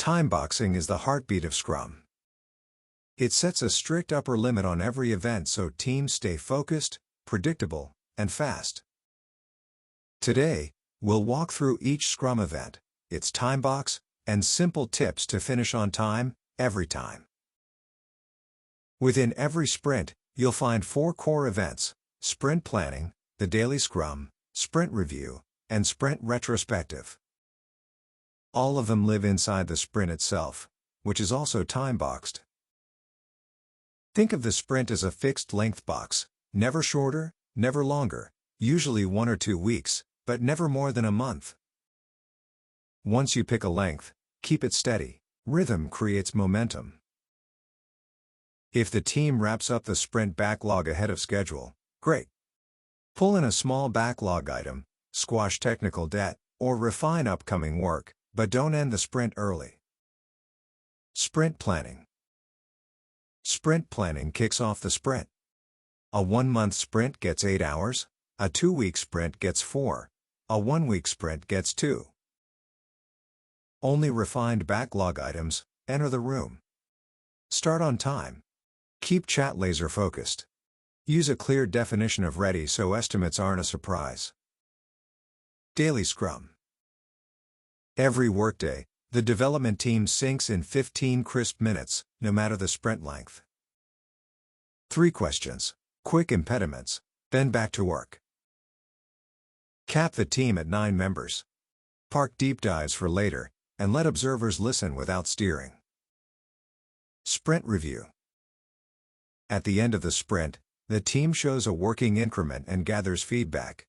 Timeboxing is the heartbeat of Scrum. It sets a strict upper limit on every event so teams stay focused, predictable, and fast. Today, we'll walk through each Scrum event, its timebox, and simple tips to finish on time, every time. Within every sprint, you'll find 4 core events: Sprint Planning, the Daily Scrum, Sprint Review, and Sprint Retrospective. All of them live inside the sprint itself, which is also timeboxed. Think of the sprint as a fixed-length box, never shorter, never longer, usually 1 or 2 weeks, but never more than a month. Once you pick a length, keep it steady. Rhythm creates momentum. If the team wraps up the sprint backlog ahead of schedule, great. Pull in a small backlog item, squash technical debt, or refine upcoming work, but don't end the sprint early. Sprint Planning. Sprint planning kicks off the sprint. A 1-month sprint gets 8 hours, a 2-week sprint gets 4, a 1-week sprint gets 2. Only refined backlog items enter the room. Start on time. Keep chat laser focused. Use a clear definition of ready so estimates aren't a surprise. Daily Scrum. Every workday, the development team syncs in 15 crisp minutes, no matter the sprint length. 3 questions, quick impediments, then back to work. Cap the team at 9 members. Park deep dives for later, and let observers listen without steering. Sprint Review. At the end of the sprint, the team shows a working increment and gathers feedback.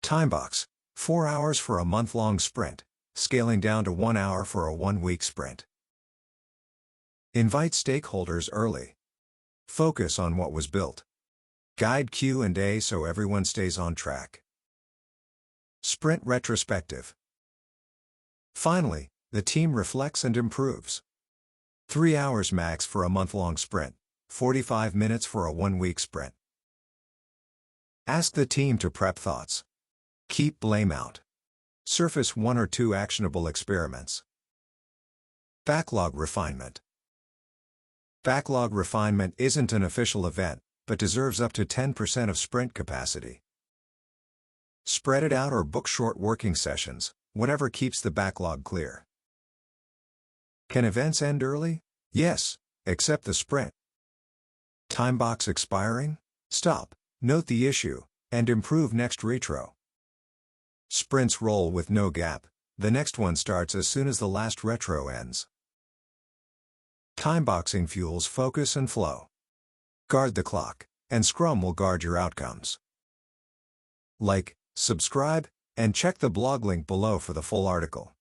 Timebox. 4 hours for a month-long sprint, scaling down to 1 hour for a 1-week sprint. Invite stakeholders early. Focus on what was built. Guide Q&A so everyone stays on track. Sprint Retrospective. Finally, the team reflects and improves. 3 hours max for a month-long sprint, 45 minutes for a 1-week sprint. Ask the team to prep thoughts. Keep blame out. Surface 1 or 2 actionable experiments. Backlog refinement. Backlog refinement isn't an official event, but deserves up to 10% of sprint capacity. Spread it out or book short working sessions, whatever keeps the backlog clear. Can events end early? Yes, except the sprint. Timebox expiring? Stop, note the issue, and improve next retro. Sprints roll with no gap. The next one starts as soon as the last retro ends. Timeboxing fuels focus and flow. Guard the clock, and Scrum will guard your outcomes. Like, subscribe, and check the blog link below for the full article.